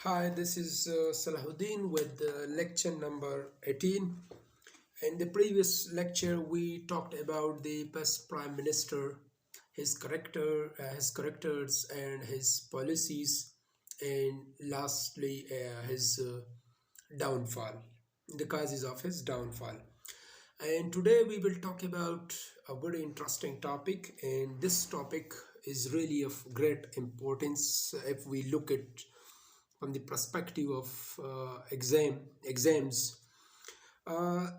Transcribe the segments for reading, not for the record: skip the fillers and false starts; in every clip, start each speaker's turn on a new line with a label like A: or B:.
A: Hi, this is Salahuddin with lecture number 18. In the previous lecture, we talked about the past prime minister, his characters, and his policies, and lastly, his downfall, the causes of his downfall. And today we will talk about a very interesting topic, and this topic is really of great importance if we look at from the perspective of exams. Uh,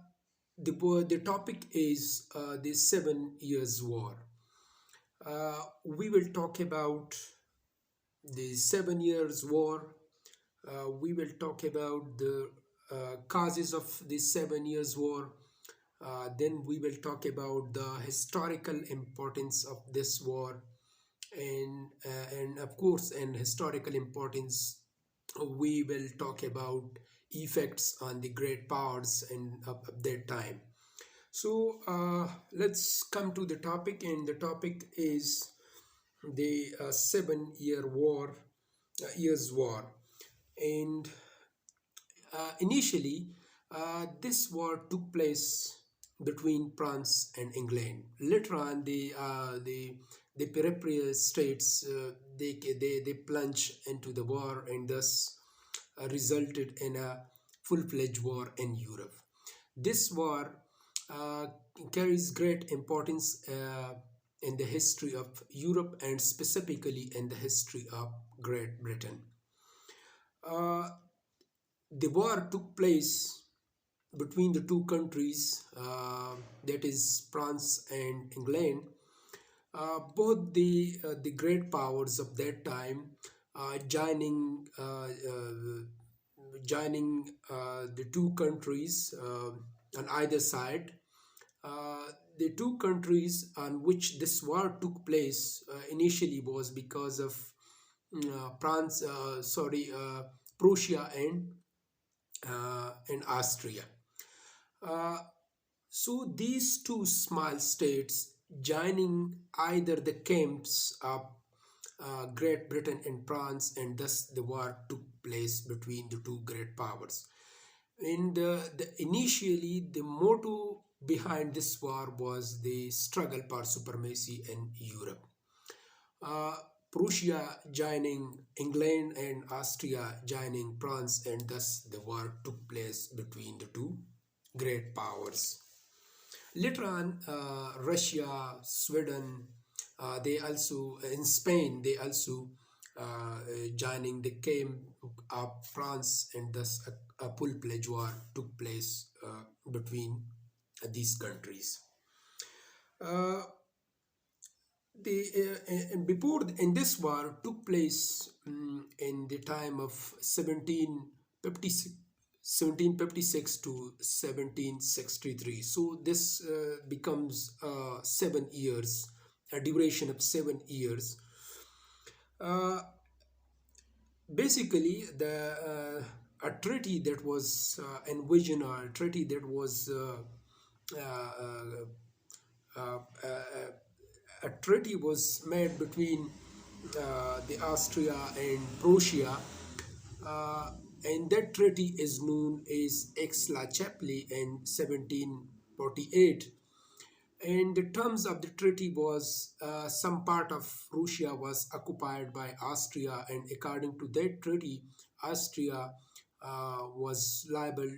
A: the topic is the 7 Years War. We will talk about the 7 Years War. We will talk about the causes of the 7 Years War. Then we will talk about the historical importance of this war, and of course, and historical importance. We will talk about effects on the great powers and of their time. So let's come to the topic, and the topic is the 7 years war. And initially, this war took place between France and England. Later on, the peripheral states they plunged into the war, and thus resulted in a full-fledged war in Europe. This war uh, carries great importance in the history of Europe, and specifically in the history of Great Britain. Uh, the war took place between the two countries, that is France and England. Both the great powers of that time joining the two countries on either side. Uh, the two countries on which this war took place initially was because of Prussia and Austria. Uh, so these two small states joining either the camps of Great Britain and France, and thus the war took place between the two great powers. And initially, the motto behind this war was the struggle for supremacy in Europe. Uh, Prussia joining England and Austria joining France, and thus the war took place between the two great powers. Later on, Russia, Sweden, they also in Spain they also joining the came of France, and thus a full-fledged war took place between these countries. Uh, and before in this war took place in the time of 1756 to 1763. So this becomes 7 years, a duration of 7 years. Uh, Basically, the a treaty that was envisioned, or a treaty that was uh, uh, uh, a treaty was made between the Austria and Prussia, uh, and that treaty is known as Aix-la-Chapelle in 1748. And the terms of the treaty was some part of Prussia was occupied by Austria, and according to that treaty, Austria was liable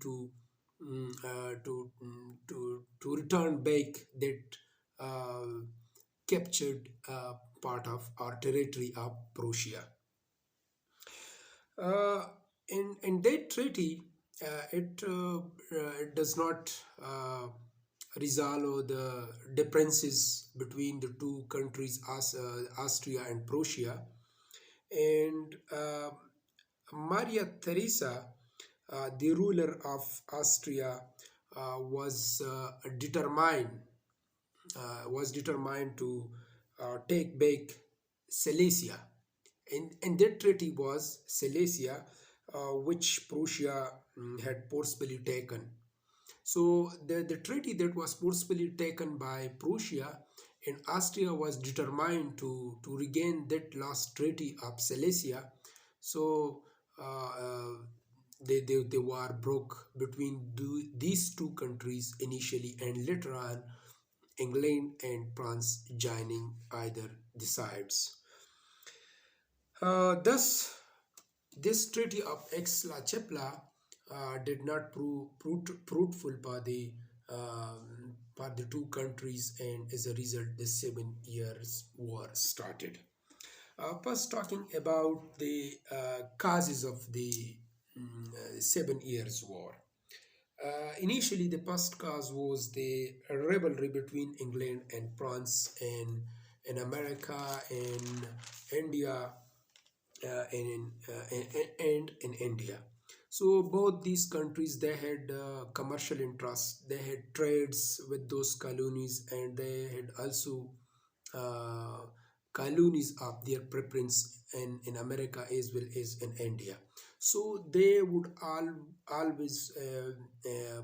A: to to return back that uh, captured part of our territory of Prussia. Uh, in that treaty, it does not resolve the differences between the two countries, Austria and Prussia. And Maria Theresa, the ruler of Austria, was determined to take back Silesia. And that treaty was Silesia, which Prussia had forcibly taken. So the treaty that was forcibly taken by Prussia, and Austria was determined to regain that lost treaty of Silesia, So uh, uh, the war broke between these two countries initially, and later on England and France joining either the sides. Thus, this Treaty of Aix-la-Chapelle did not prove fruitful for the two countries, and as a result, the 7 Years' War started. First, talking about the causes of the 7 Years' War. Initially, the first cause was the rivalry between England and France, and in America and India, and in India. So both these countries, they had commercial interests, they had trades with those colonies, and they had also uh, colonies of their preference in America as well as in India. So they would always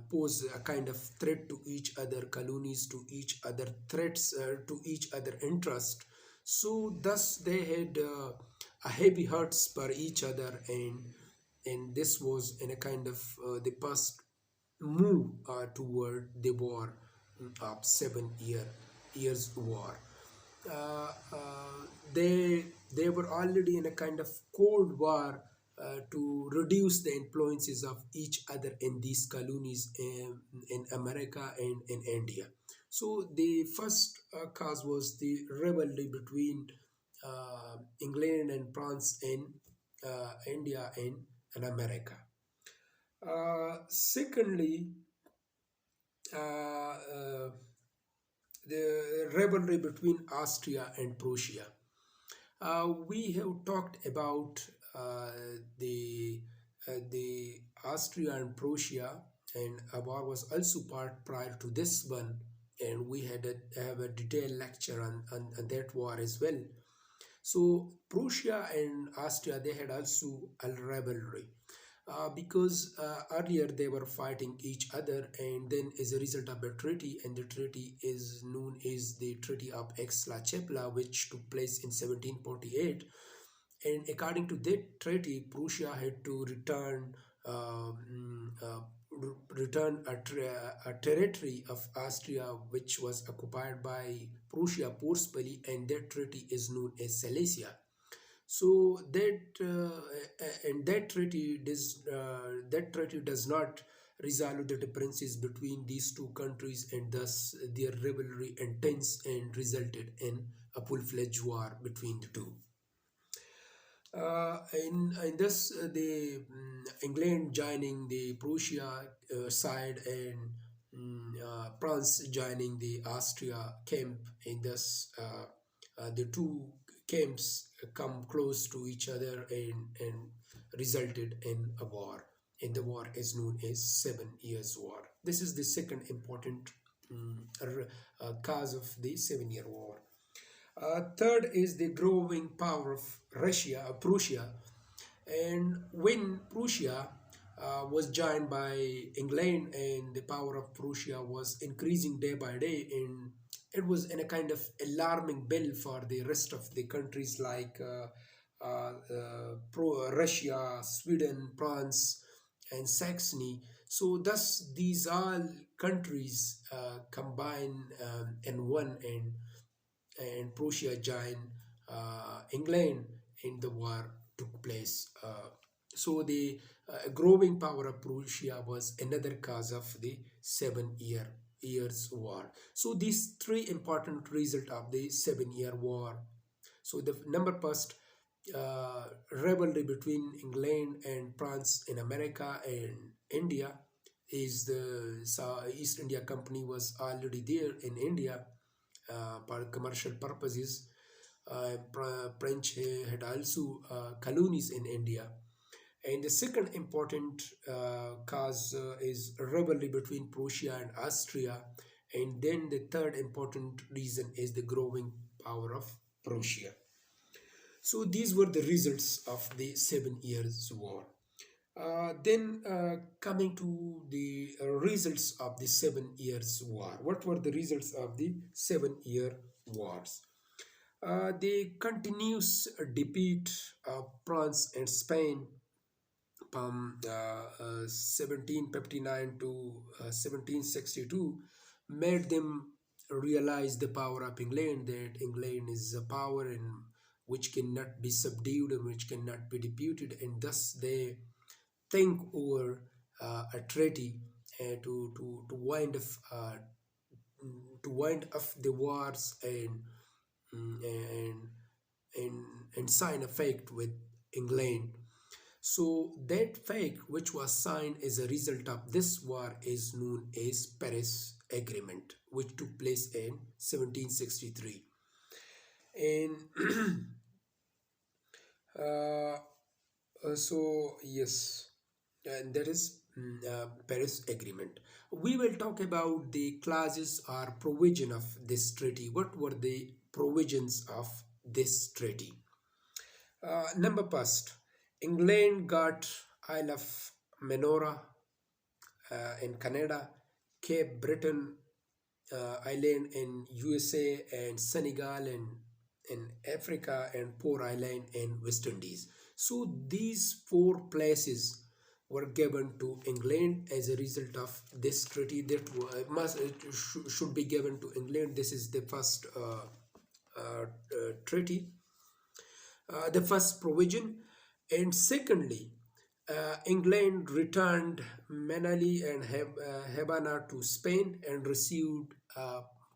A: pose a kind of threat to each other, colonies to each other, threats to each other interest. So thus they had a heavy hurts per each other, and this was in a kind of the past move toward the war, of 7 years war. They were already in a kind of cold war to reduce the influences of each other in these colonies in America and in India. So the first cause was the rivalry between England and France in India and America. Secondly, uh, the rivalry between Austria and Prussia. We have talked about uh, the the Austria and Prussia, and a war was also part prior to this one, and we had have a detailed lecture on that war as well. So Prussia and Austria, they had also a rivalry because earlier they were fighting each other, and then as a result of a treaty, and the treaty is known as the Treaty of Aix-la-Chapelle, which took place in 1748. And according to that treaty, Prussia had to return a territory of Austria which was occupied by Prussia forcefully, and that treaty is known as Silesia. So that treaty does not resolve the differences between these two countries, and thus their rivalry intense and resulted in a full-fledged war between the two. In this, the England joining the Prussia side, and France joining the Austria camp. In this, the two camps come close to each other, and resulted in a war. And the war is known as 7 Years' War. This is the second important cause of the 7 Year War. Third is the growing power of Prussia. And when Prussia was joined by England, and the power of Prussia was increasing day by day, and it was in a kind of alarming bell for the rest of the countries like Russia, Sweden, France, and Saxony. So thus these all countries combine in one, and Prussia joined England, and the war took place. So the growing power of Prussia was another cause of the 7 years war. So these three important result of the 7 year war. So the number first, rivalry between England and France in America and India, is the East India Company was already there in India for commercial purposes. French had also colonies in India. And the second important cause is rivalry between Prussia and Austria. And then the third important reason is the growing power of Prussia. So these were the results of the 7 Years' War. Then coming to the results of the 7 Years' War. What were the results of the 7 Year Wars? The continuous defeat of France and Spain from 1759 to 1762 made them realize the power of England, that England is a power in which cannot be subdued and which cannot be deputed, and thus they think over a treaty to wind up the wars and and and sign a pact with England. So that fact, which was signed as a result of this war, is known as Paris Agreement, which took place in 1763. And uh, yes, and that is Paris Agreement. We will talk about the clauses or provision of this treaty. What were the provisions of this treaty? Number first, England got Isle of Menorah in Canada, Cape Breton Island in USA, and Senegal in Africa, and Poor Island in West Indies. So these four places were given to England as a result of this treaty that should be given to England. This is the first treaty, the first provision. And secondly, England returned Manali and Havana to Spain and received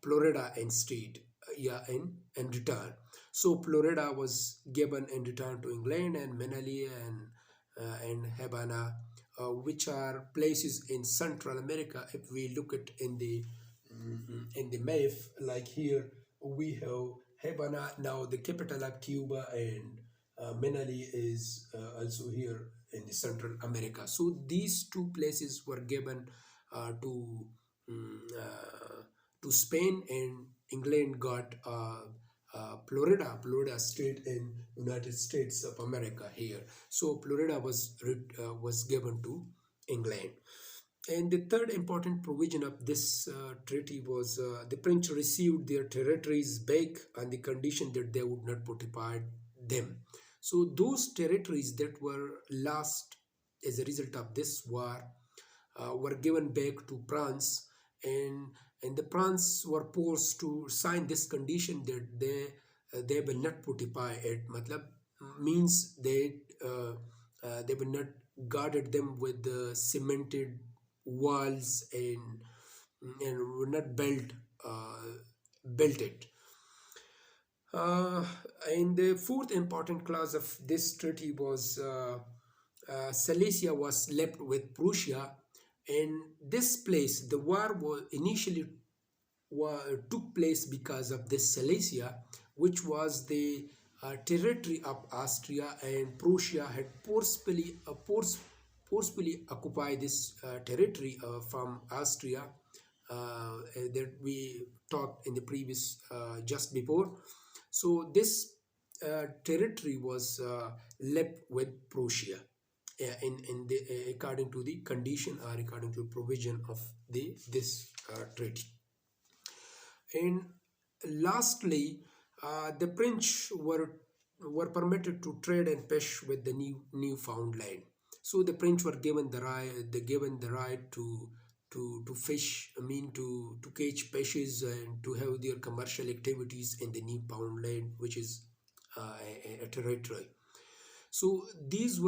A: Florida instead, in return. So Florida was given in return to England, and Manali and Havana, which are places in Central America. If we look at in the map, like here we have Havana, now the capital of Cuba, and Manali is also here in the Central America. So these two places were given uh, to mm, uh, to Spain, and England got Florida state in United States of America here. So Florida was given to England. And the third important provision of this treaty was the French received their territories back on the condition that they would not occupy them. So those territories that were lost as a result of this war were given back to France, and the France were forced to sign this condition that they will not occupy it. Matlab means that they will not guarded them with the cemented walls and will not built it. Uh, and the fourth important clause of this treaty was Silesia was left with Prussia, and this place, the war was initially took place because of this Silesia, which was the territory of Austria, and Prussia had forcefully occupied this territory from Austria that we talked in the previous just before. So this territory was left with Prussia according to the condition or according to provision of this treaty. And lastly, the French were permitted to trade and fish with the Newfoundland. So the French were given the right to fish, I mean to catch fishes and to have their commercial activities in the Newfoundland, which is a territory. So these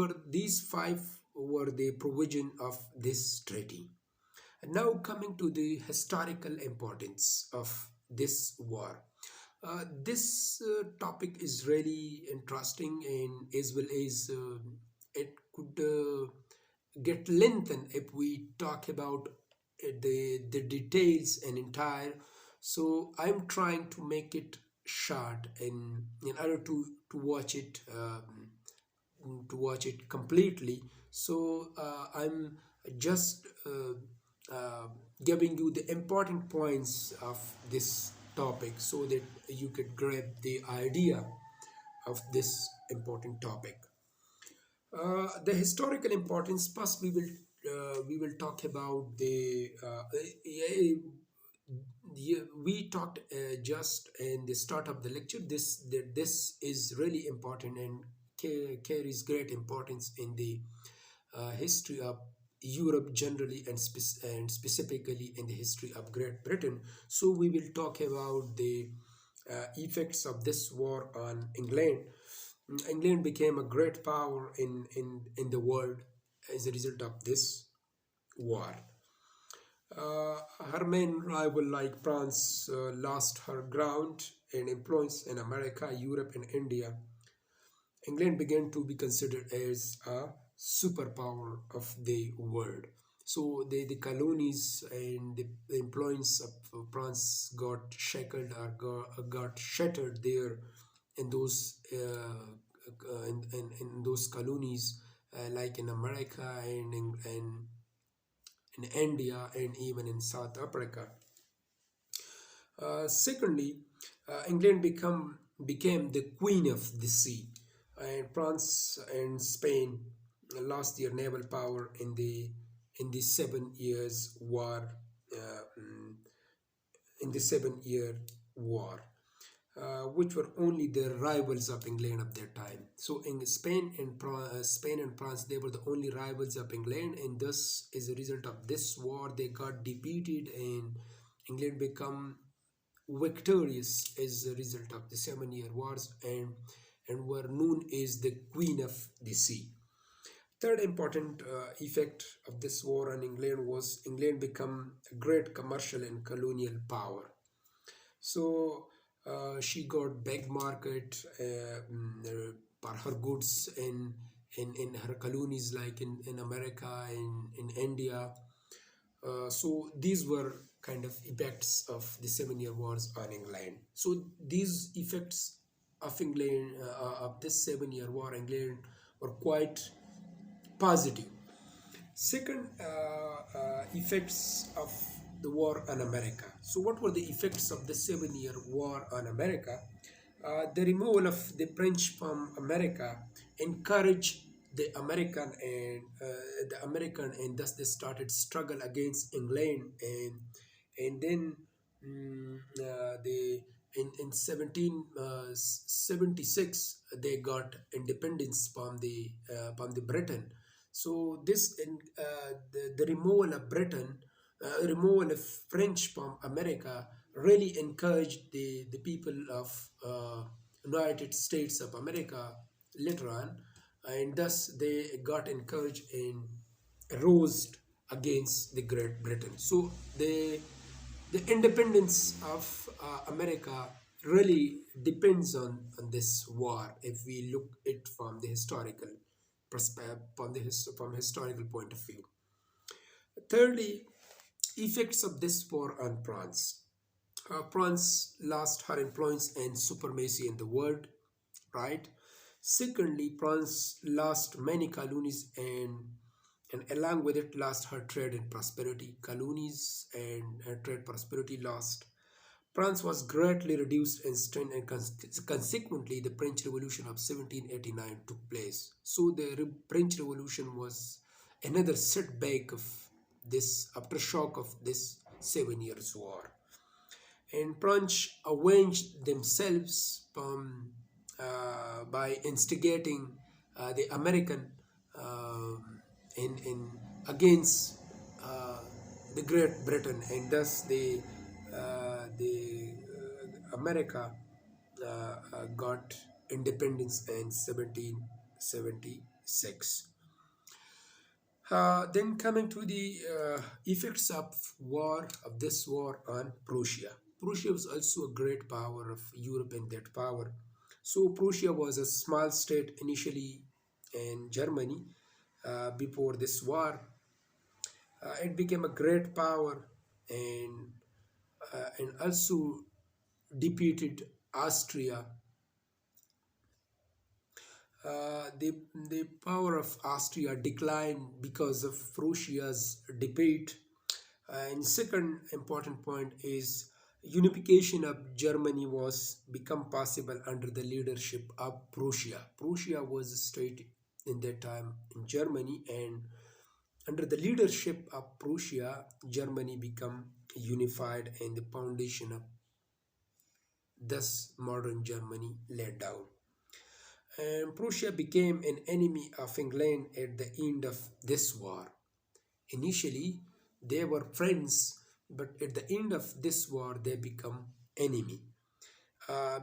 A: five were the provision of this treaty. And now coming to the historical importance of this war. This topic is really interesting, and as well as it could get lengthened if we talk about the details and entire. So I'm trying to make it short in order to watch it completely. So I'm just giving you the important points of this topic so that you could grab the idea of this important topic. The historical importance. First, we will talk about we talked just in the start of the lecture. This is really important and carries great importance in the history of Europe generally, and specifically in the history of Great Britain. So we will talk about the effects of this war on England. England became a great power in the world as a result of this war. Her main rival, like France, lost her ground and influence in America, Europe, and India. England began to be considered as a superpower of the world. So the colonies and the influence of France got shackled or got shattered there in those in those colonies, like in America and in India and even in South Africa. Secondly, England became the queen of the sea, and France and Spain lost their naval power in the 7 Years' War. Mm, in the 7 Year War, which were only the rivals of England at that time. So in Spain and France, they were the only rivals of England, and thus, as a result of this war, they got defeated, and England become victorious as a result of the 7 Year Wars, and were known as the Queen of the Sea. Third important effect of this war on England was England become a great commercial and colonial power. So she got big market for her goods in her colonies, like in America and in India. So these were kind of effects of the 7 Year Wars on England. So these effects of England of this 7 Year War, England, were quite positive. Second, effects of the war on America. So, what were the effects of the 7 Year War on America? The removal of the French from America encouraged the American, and thus they started struggle against England, and then they in 1776 they got independence from the Britain. So this the removal of Britain, removal of French from America, really encouraged the people of United States of America later on, and thus they got encouraged and rose against the Great Britain. So the independence of America really depends on this war if we look it from the historical perspective, from historical point of view. Thirdly, effects of this war on France. France lost her influence and supremacy in the world, right? Secondly, France lost many colonies, and along with it lost her trade and prosperity. Colonies and trade prosperity lost. France was greatly reduced in strength, and consequently the French Revolution of 1789 took place. So the French Revolution was another setback of this aftershock of this 7 Years' War. And French avenged themselves by instigating the American in against uh, the Great Britain, and thus the America got independence in 1776. Then coming to the effects of this war on Prussia. Prussia was also a great power of Europe and that power. So Prussia was a small state initially in Germany before this war. It became a great power, and also defeated Austria. The power of Austria declined because of Prussia's defeat. And second important point is unification of Germany was become possible under the leadership of Prussia. Prussia was a state in that time in Germany, and under the leadership of Prussia, Germany become unified and the foundation of thus modern Germany laid down. And Prussia became an enemy of England at the end of this war. Initially, they were friends, but at the end of this war, they become enemy.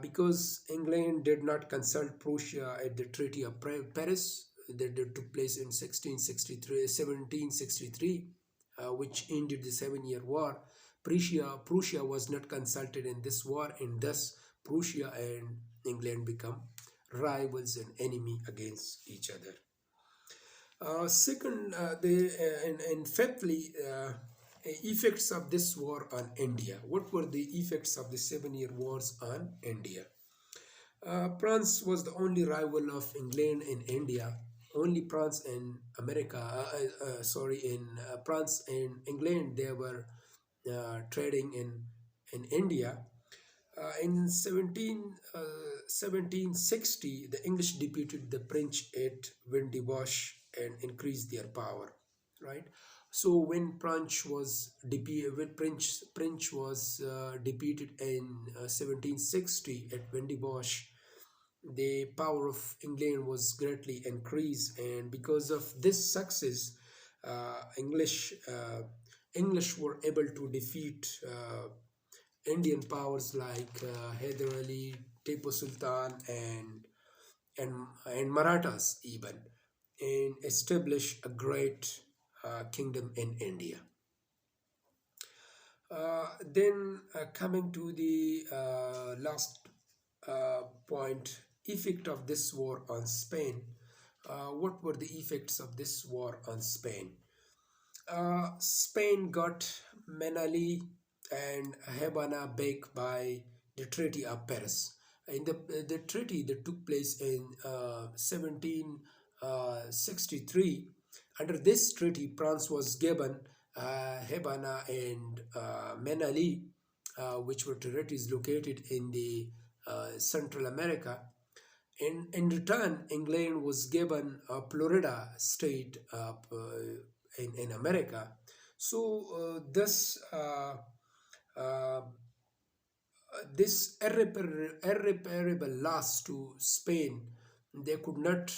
A: Because England did not consult Prussia at the Treaty of Paris that took place in 1763, which ended the Seven-Year War. Prussia was not consulted in this war, and thus Prussia and England become rivals and enemy against each other. Second, and fifthly, effects of this war on India. What were the effects of the Seven-Year Wars on India? France was the only rival of England in India. Only France and America, in France and England, they were trading in India. In 1760, the English defeated the French at Windiwash and increased their power, right? So when French was defeated in 1760 at Windiwash, the power of England was greatly increased, and because of this success, English were able to defeat Indian powers like Hyder Ali, Tipu Sultan, and Marathas even, and establish a great kingdom in India. Then coming to the last point, effect of this war on Spain. What were the effects of this war on Spain? Spain got Manali and Habana back by the Treaty of Paris. In the treaty that took place in 1763, under this treaty, France was given Habana and Manali, which were territories located in the Central America. In return, England was given Florida state in America. So this irreparable loss to Spain, they could not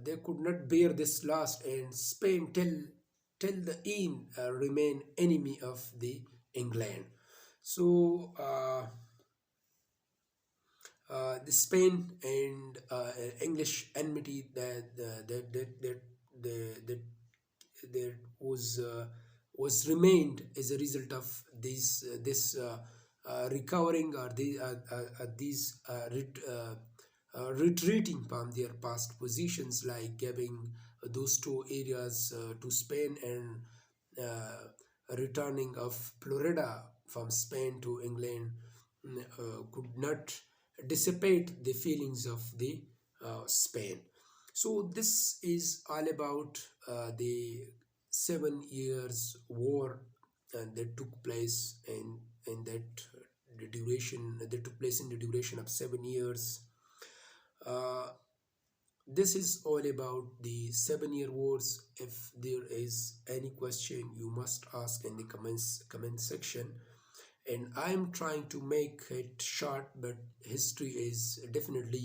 A: they could not bear this loss, and Spain till the end remain enemy of the England. So the Spain and English enmity that was remained as a result of this recovering, or these retreating from their past positions, like giving those two areas to Spain, and returning of Florida from Spain to England, could not dissipate the feelings of the Spain. So this is all about the 7 years war that took place in that the duration that took place in the duration of 7 years. Uh, this is all about the 7 year wars. If there is any question, you must ask in the comment section, and I'm trying to make it short, but history is definitely,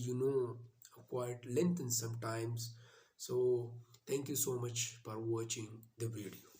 A: quite lengthened sometimes. So thank you so much for watching the video.